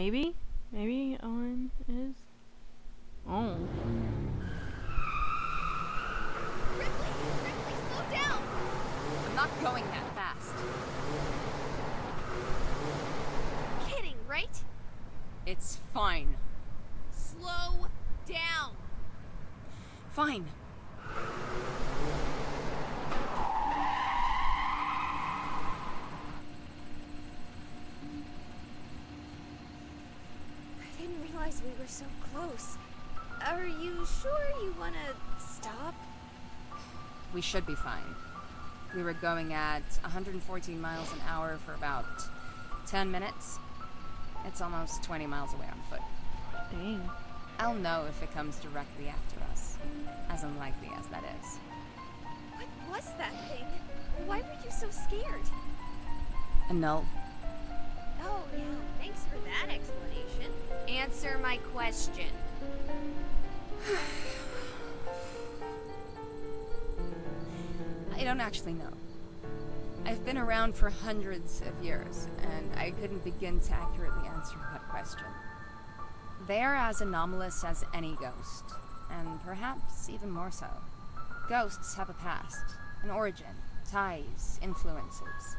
Maybe? Maybe Owen is? Oh. Ripley, slow down! I'm not going that fast. You're kidding, right? It's fine. Slow down! Fine. I didn't realize we were so close. Are you sure you want to stop? We should be fine. We were going at 114 miles an hour for about 10 minutes. It's almost 20 miles away on foot. Dang. I'll know if it comes directly after us, as unlikely as that is. What was that thing? Why were you so scared? A null. Oh, yeah, thanks for that explanation. Answer my question. I don't actually know. I've been around for hundreds of years, and I couldn't begin to accurately answer that question. They are as anomalous as any ghost, and perhaps even more so. Ghosts have a past, an origin, ties, influences.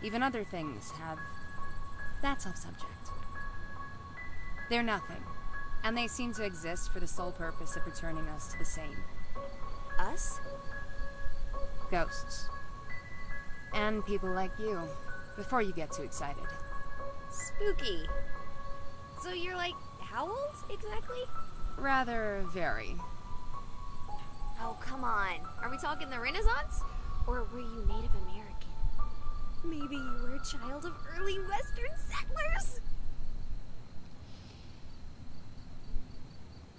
Even other things have... That's off subject. They're nothing, and they seem to exist for the sole purpose of returning us to the same. Us? Ghosts. And people like you, before you get too excited. Spooky. So you're like, how old exactly? Rather very. Oh, come on. Are we talking the Renaissance? Or were you Native American? Maybe you were a child of early Western settlers?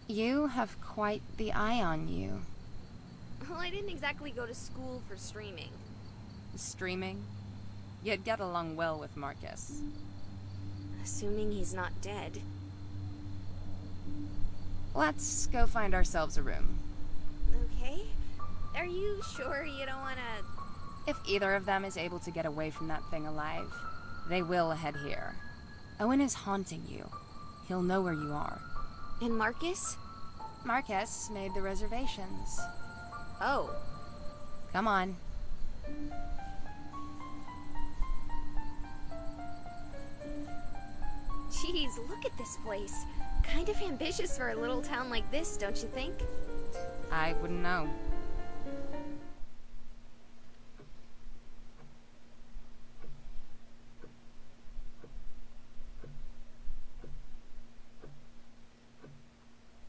You have quite the eye on you. Well, I didn't exactly go to school for streaming. Streaming? You'd get along well with Marcus. Assuming he's not dead. Let's go find ourselves a room. Okay. Are you sure you don't want to... If either of them is able to get away from that thing alive, they will head here. Owen is haunting you. He'll know where you are. And Marcus? Marcus made the reservations. Oh. Come on. Jeez, look at this place. Kind of ambitious for a little town like this, don't you think? I wouldn't know.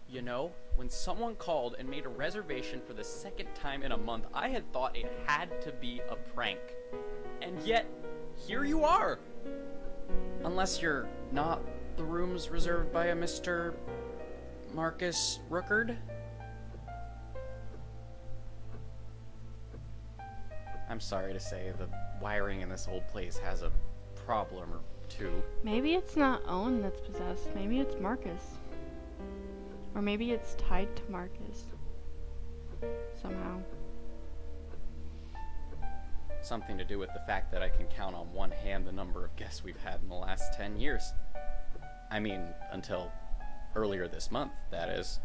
You know, when someone called and made a reservation for the second time in a month, I had thought it had to be a prank. And yet, here you are! Unless you're not the rooms reserved by a Mr. Marcus Rookard? I'm sorry to say, the wiring in this whole place has a problem or two. Maybe it's not Owen that's possessed. Maybe it's Marcus. Or maybe it's tied to Marcus. Somehow. Something to do with the fact that I can count on one hand the number of guests we've had in the last 10 years. I mean, until earlier this month, that is.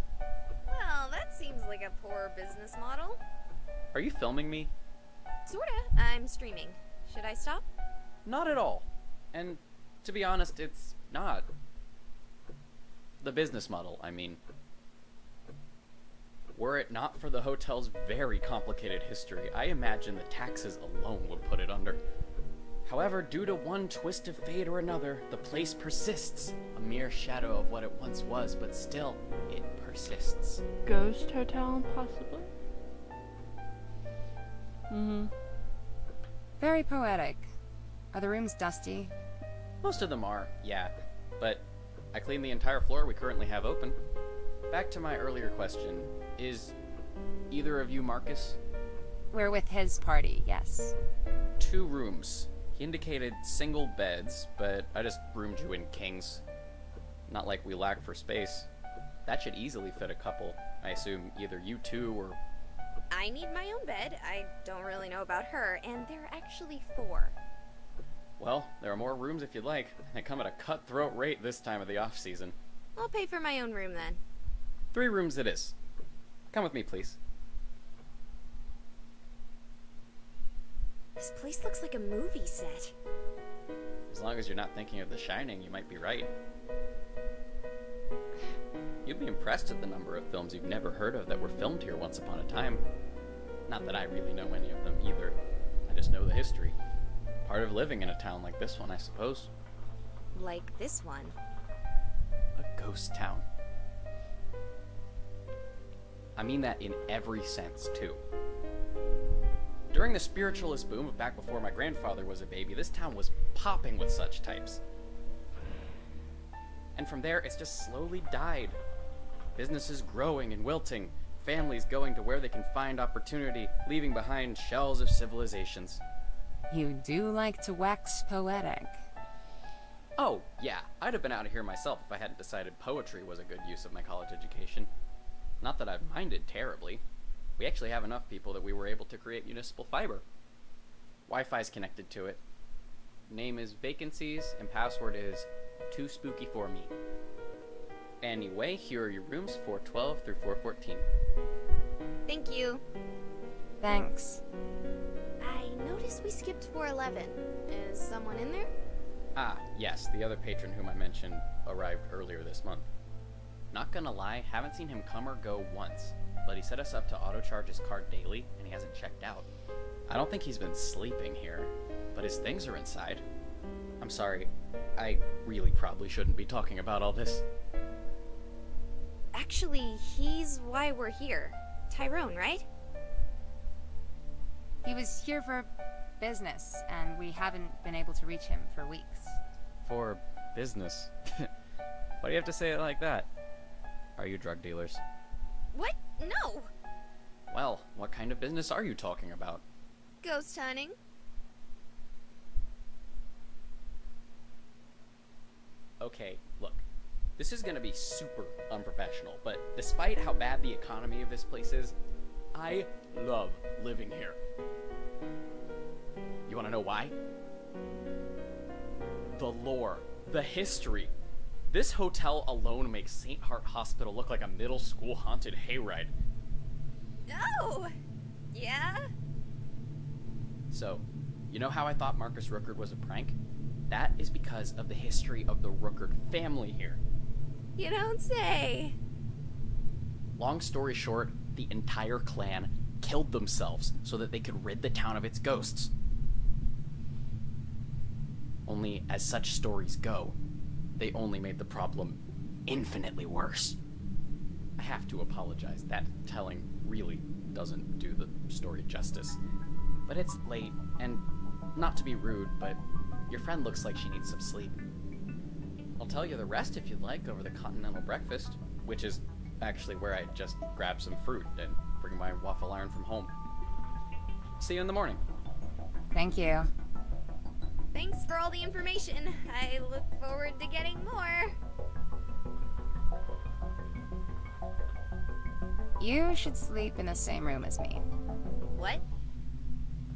Well, that seems like a poor business model. Are you filming me? Sorta. I'm streaming. Should I stop? Not at all. And to be honest, it's not. The business model, I mean. Were it not for the hotel's very complicated history, I imagine the taxes alone would put it under. However, due to one twist of fate or another, the place persists. A mere shadow of what it once was, but still, it persists. Ghost hotel, possibly? Mm-hmm. Very poetic. Are the rooms dusty? Most of them are, yeah. But I cleaned the entire floor we currently have open. Back to my earlier question, is either of you Marcus? We're with his party, yes. 2 rooms. He indicated single beds, but I just roomed you in kings. Not like we lack for space. That should easily fit a couple. I assume either you two or... I need my own bed. I don't really know about her, and there are actually 4. Well, there are more rooms if you'd like. They come at a cutthroat rate this time of the off-season. I'll pay for my own room then. 3 rooms it is. Come with me, please. This place looks like a movie set. As long as you're not thinking of The Shining, you might be right. You'd be impressed at the number of films you've never heard of that were filmed here once upon a time. Not that I really know any of them either. I just know the history. Part of living in a town like this one, I suppose. Like this one. A ghost town. I mean that in every sense, too. During the spiritualist boom of back before my grandfather was a baby, this town was popping with such types. And from there, it's just slowly died. Businesses growing and wilting, families going to where they can find opportunity, leaving behind shells of civilizations. You do like to wax poetic. Oh, yeah, I'd have been out of here myself if I hadn't decided poetry was a good use of my college education. Not that I've minded terribly. We actually have enough people that we were able to create municipal fiber. Wi-Fi's connected to it. Name is vacancies, and password is too spooky for me. Anyway, here are your rooms, 412 through 414. Thank you. Thanks. I noticed we skipped 411. Is someone in there? Ah, yes, the other patron whom I mentioned arrived earlier this month. Not gonna lie, haven't seen him come or go once, but he set us up to auto-charge his card daily, and he hasn't checked out. I don't think he's been sleeping here, but his things are inside. I'm sorry, I really probably shouldn't be talking about all this. Actually, he's why we're here. Tyrone, right? He was here for business, and we haven't been able to reach him for weeks. For business? Why do you have to say it like that? Are you drug dealers? What? No! Well, what kind of business are you talking about? Ghost hunting. Okay, look. This is gonna be super unprofessional, but despite how bad the economy of this place is, I love living here. You wanna know why? The lore, the history. This hotel alone makes St. Hart Hospital look like a middle school haunted hayride. Oh! Yeah? So, you know how I thought Marcus Rookard was a prank? That is because of the history of the Rookard family here. You don't say. Long story short, the entire clan killed themselves so that they could rid the town of its ghosts. Only, as such stories go, they only made the problem infinitely worse. I have to apologize, that telling really doesn't do the story justice. But it's late, and not to be rude, but your friend looks like she needs some sleep. I'll tell you the rest if you'd like over the continental breakfast, which is actually where I just grabbed some fruit and bring my waffle iron from home. See you in the morning. Thank you. Thanks for all the information. I look forward to getting more. You should sleep in the same room as me. What?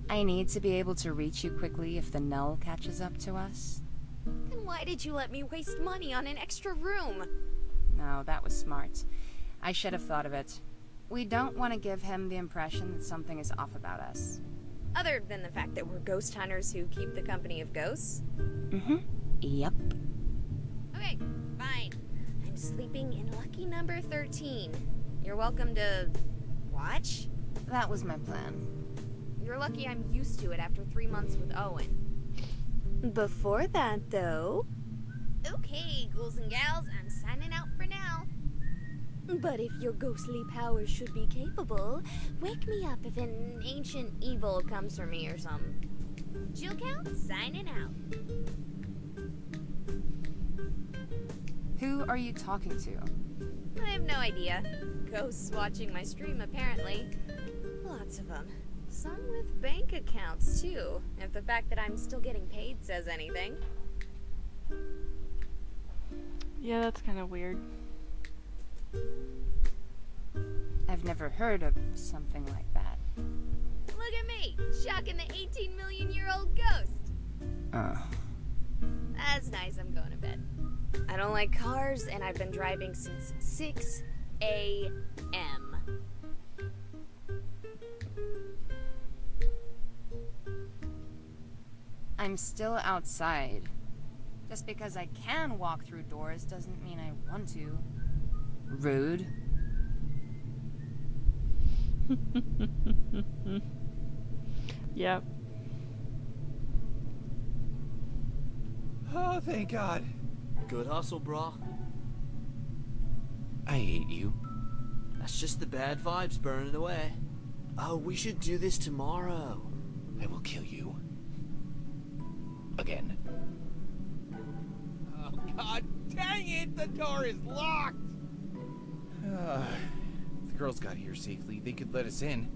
I need to be able to reach you quickly if the Null catches up to us. Then why did you let me waste money on an extra room? No, that was smart. I should have thought of it. We don't want to give him the impression that something is off about us. Other than the fact that we're ghost hunters who keep the company of ghosts? Mm-hmm. Yep. Okay, fine. I'm sleeping in lucky number 13. You're welcome to watch. That was my plan. You're lucky I'm used to it after 3 months with Owen. Before that, though... Okay, ghouls and gals, I'm signing out for now. But if your ghostly powers should be capable, wake me up if an ancient evil comes for me or something. Jill Count, signing out. Who are you talking to? I have no idea. Ghosts watching my stream, apparently. Lots of them. Some with bank accounts, too, if the fact that I'm still getting paid says anything. Yeah, that's kind of weird. I've never heard of something like that. Look at me, shocking the 18 million-year-old ghost. That's nice, I'm going to bed. I don't like cars, and I've been driving since 6 a.m. I'm still outside. Just because I can walk through doors doesn't mean I want to. Rude. Yep. Oh, thank God. Good hustle, brah. I hate you. That's just the bad vibes burning away. Oh, we should do this tomorrow. I will kill you. Again. Oh, God dang it! The door is locked! If the girls got here safely, they could let us in.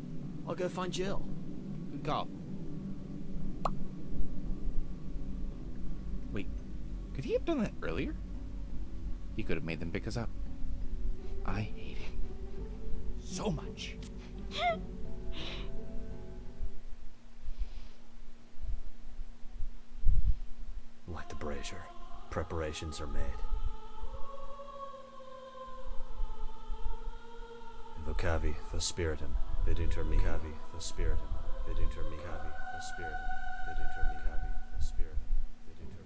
I'll go find Jill. Good call. Wait, could he have done that earlier? He could have made them pick us up. I hate him so much. Like the brazier, preparations are made. Invocavi for spiritum, vid inter me. Cavi for spiritum, vid inter me. Cavi for spiritum, vid inter me. Cavi for spiritum, vid inter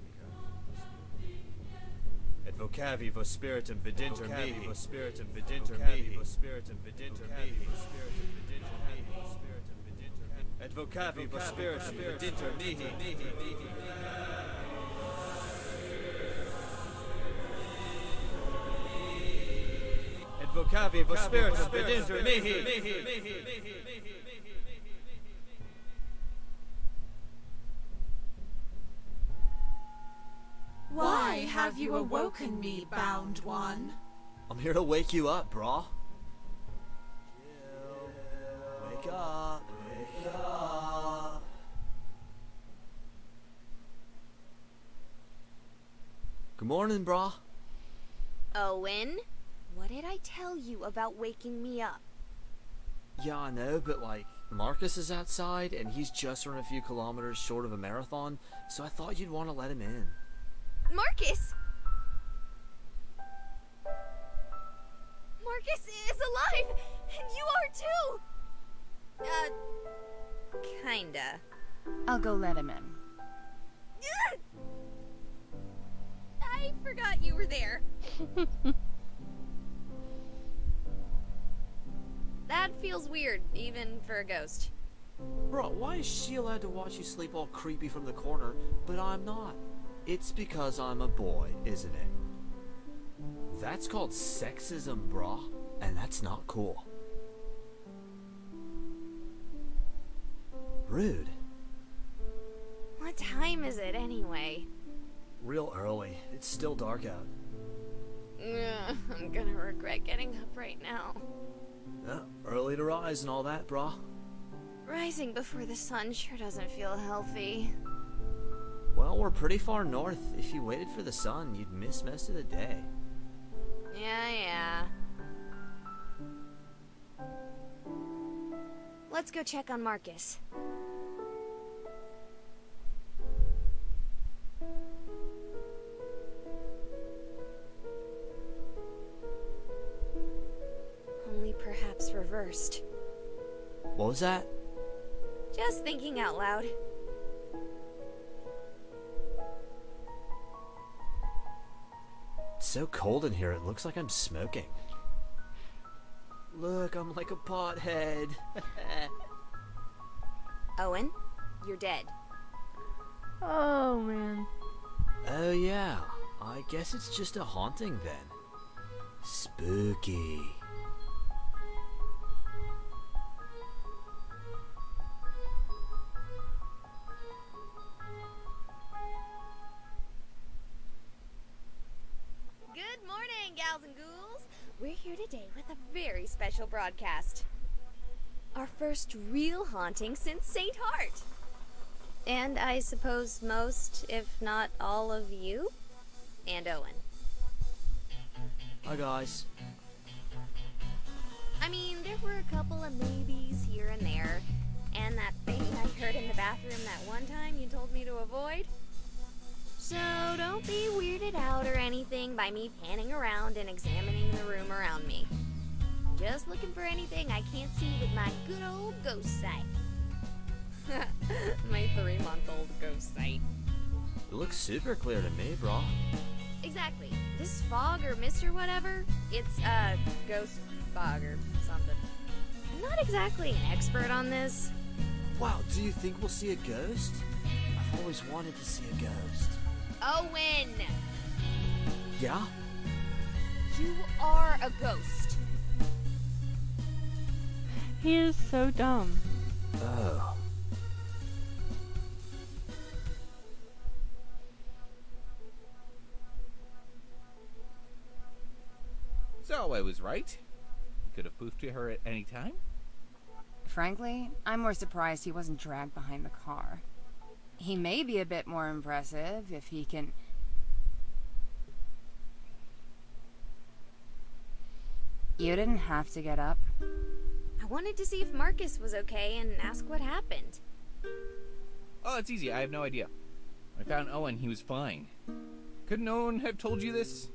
me. Advocavi for spiritum, vid inter me. For spiritum, vid inter me. For spiritum, vid inter me. For spiritum, vid inter me. For spiritum, vid inter me. Advocavi for spiritum, vid inter me. Advocavi for spiritum, vid inter mihi. Why have you awoken me, bound one? I'm here to wake you up, brah. Jill, wake up, wake up. Good morning, brah. Owen, what did I tell you about waking me up? Yeah, I know, but like, Marcus is outside and he's just run a few kilometers short of a marathon, so I thought you'd want to let him in. Marcus! Marcus is alive! And you are too! Kinda. I'll go let him in. I forgot you were there. That feels weird, even for a ghost. Bro, why is she allowed to watch you sleep all creepy from the corner, but I'm not? It's because I'm a boy, isn't it? That's called sexism, brah, and that's not cool. Rude. What time is it, anyway? Real early. It's still dark out. I'm gonna regret getting up right now. Yeah, early to rise and all that, brah. Rising before the sun sure doesn't feel healthy. Well, we're pretty far north. If you waited for the sun, you'd miss most of the day. Yeah. Let's go check on Marcus. Only perhaps reversed. What was that? Just thinking out loud. It's so cold in here, it looks like I'm smoking. Look, I'm like a pothead. Owen, you're dead. Oh, man. Oh yeah, I guess it's just a haunting then. Spooky. Good morning, gals and ghouls. We're here today with a very special broadcast. Our first real haunting since St. Hart. And I suppose most, if not all of you, and Owen. Hi guys. I mean, there were a couple of maybes here and there, and that thing I heard in the bathroom that one time you told me to avoid. So don't be weirded out or anything by me panning around and examining the room around me. Just looking for anything I can't see with my good old ghost sight. My 3-month-old ghost sight. It looks super clear to me, brah. Exactly. This fog or mist or whatever, it's ghost fog or something. I'm not exactly an expert on this. Wow, do you think we'll see a ghost? I've always wanted to see a ghost. Owen! Yeah? You are a ghost. He is so dumb. Oh. So I was right. You could have poofed to her at any time. Frankly, I'm more surprised he wasn't dragged behind the car. He may be a bit more impressive if he can... You didn't have to get up. I wanted to see if Marcus was okay and ask what happened. Oh, it's easy. I have no idea. I found Owen. He was fine. Couldn't Owen have told you this?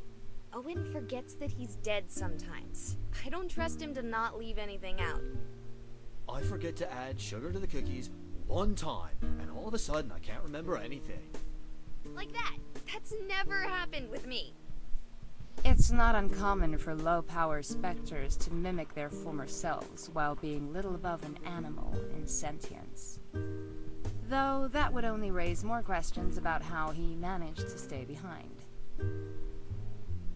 Owen forgets that he's dead sometimes. I don't trust him to not leave anything out. I forget to add sugar to the cookies one time, and all of a sudden I can't remember anything. Like that. That's never happened with me. It's not uncommon for low-power specters to mimic their former selves while being little above an animal in sentience. Though that would only raise more questions about how he managed to stay behind.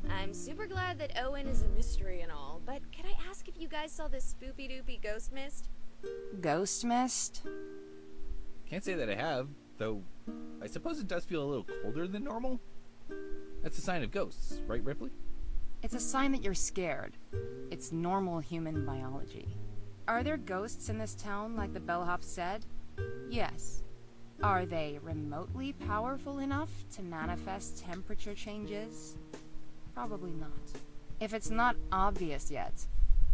I'm super glad that Owen is a mystery and all, but could I ask if you guys saw this spoopy-doopy ghost mist? Ghost mist? Can't say that I have, though I suppose it does feel a little colder than normal. That's a sign of ghosts, right, Ripley? It's a sign that you're scared. It's normal human biology. Are there ghosts in this town like the bellhop said? Yes. Are they remotely powerful enough to manifest temperature changes? Probably not. If it's not obvious yet,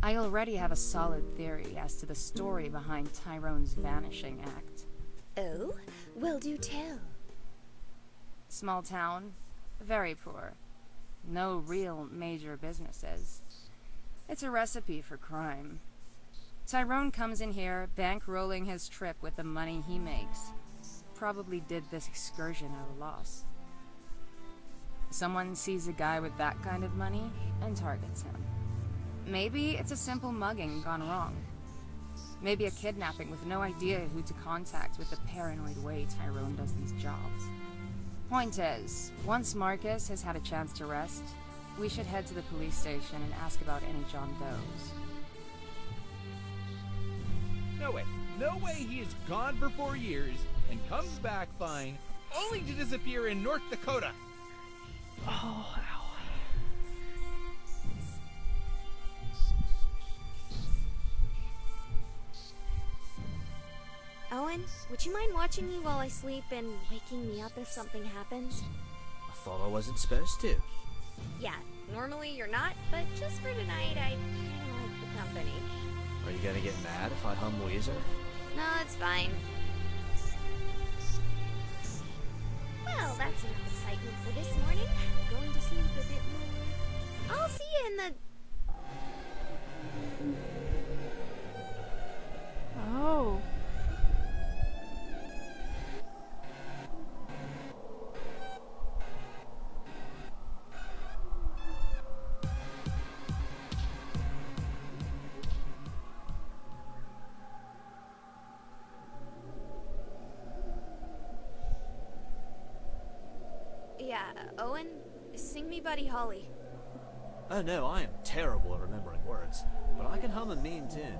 I already have a solid theory as to the story behind Tyrone's vanishing act. Oh? Well, do tell. Small town, very poor. No real major businesses. It's a recipe for crime. Tyrone comes in here, bankrolling his trip with the money he makes. Probably did this excursion at a loss. Someone sees a guy with that kind of money and targets him. Maybe it's a simple mugging gone wrong. Maybe a kidnapping with no idea who to contact with the paranoid way Tyrone does these jobs. Point is, once Marcus has had a chance to rest, we should head to the police station and ask about any John Does. No way. No way he is gone for 4 years and comes back fine, only to disappear in North Dakota. Oh, ow. Owen, would you mind watching me while I sleep and waking me up if something happens? I thought I wasn't supposed to. Yeah, normally you're not, but just for tonight, I kinda like the company. Are you gonna get mad if I hum Weezer? No, it's fine. Well, that's enough excitement for this morning. Going to sleep a bit more. I'll see you in the... Oh. Yeah, Owen, sing me Buddy Holly. Oh no, I am terrible at remembering words, but I can hum a mean tune.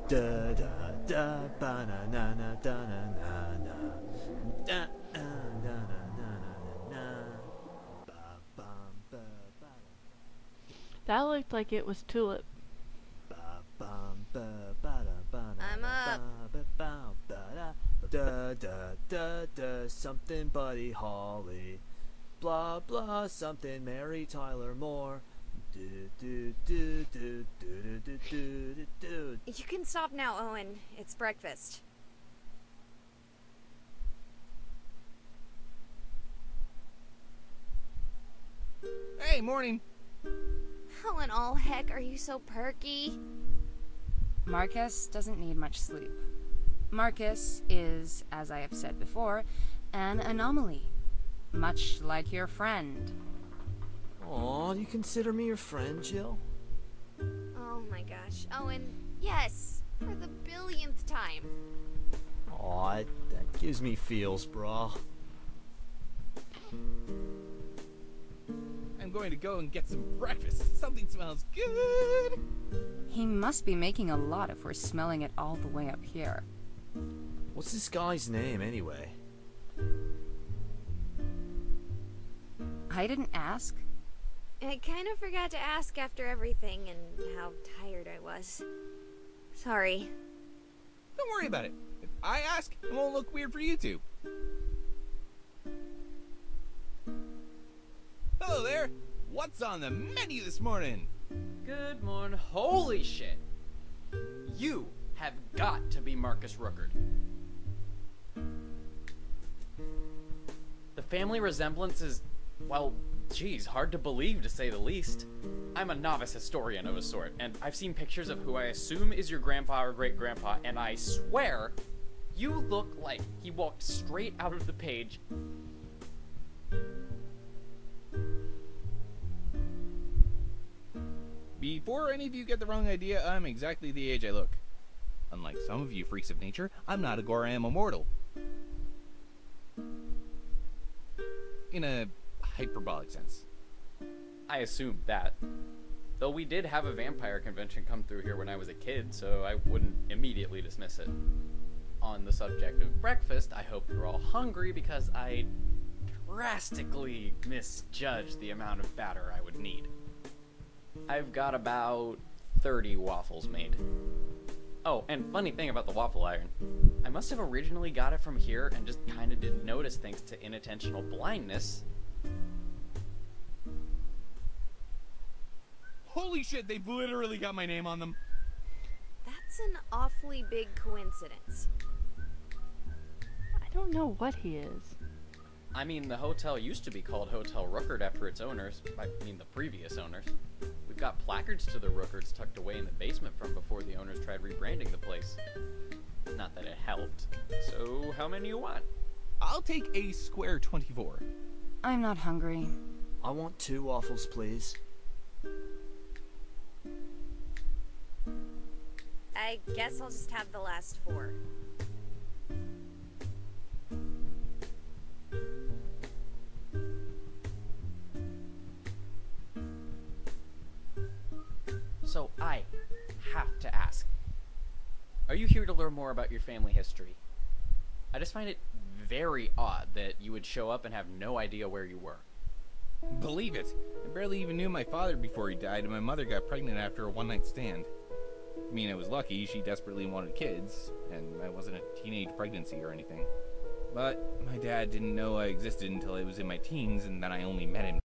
Da da da ba na na na da na na na da na na na na na ba bum ba ba That looked like it was Tulip. ba bum ba ba da ba na I'm up. ba ba ba da da da da da something Buddy Holly, blah blah something Mary Tyler Moore. Do do do do do do do do do. You can stop now, Owen. It's breakfast. Hey, morning. How in all heck are you so perky? Marcus doesn't need much sleep. Marcus is, as I have said before, an anomaly. Much like your friend. Aw, do you consider me your friend, Jill? Oh my gosh, Owen, yes, for the billionth time. Aw, that gives me feels, brah. I'm going to go and get some breakfast. Something smells good. He must be making a lot if we're smelling it all the way up here. What's this guy's name, anyway? I didn't ask. I kind of forgot to ask after everything and how tired I was. Sorry. Don't worry about it. If I ask, it won't look weird for you two. Hello there. What's on the menu this morning? Good morning. Holy shit. You have got to be Marcus Rookard. The family resemblance is, well, geez, hard to believe to say the least. I'm a novice historian of a sort, and I've seen pictures of who I assume is your grandpa or great-grandpa, and I swear, you look like he walked straight out of the page. Before any of you get the wrong idea, I'm exactly the age I look. Unlike some of you freaks of nature, I'm not a Goram immortal. In a hyperbolic sense. I assumed that. Though we did have a vampire convention come through here when I was a kid, so I wouldn't immediately dismiss it. On the subject of breakfast, I hope you're all hungry because I drastically misjudged the amount of batter I would need. I've got about 30 waffles made. Oh, and funny thing about the waffle iron. I must have originally got it from here and just kinda didn't notice thanks to inattentional blindness. Holy shit, they've literally got my name on them. That's an awfully big coincidence. I don't know what he is. I mean, the hotel used to be called Hotel Rookard after its owners. I mean, the previous owners. We've got placards to the Rookards tucked away in the basement from before the owners tried rebranding the place. Not that it helped. So, how many you want? I'll take a square 24. I'm not hungry. I want 2 waffles, please. I guess I'll just have the last 4. So, I have to ask. Are you here to learn more about your family history? I just find it very odd that you would show up and have no idea where you were. Believe it. I barely even knew my father before he died, and my mother got pregnant after a one-night stand. I mean, I was lucky. She desperately wanted kids, and I wasn't a teenage pregnancy or anything. But my dad didn't know I existed until I was in my teens, and then I only met him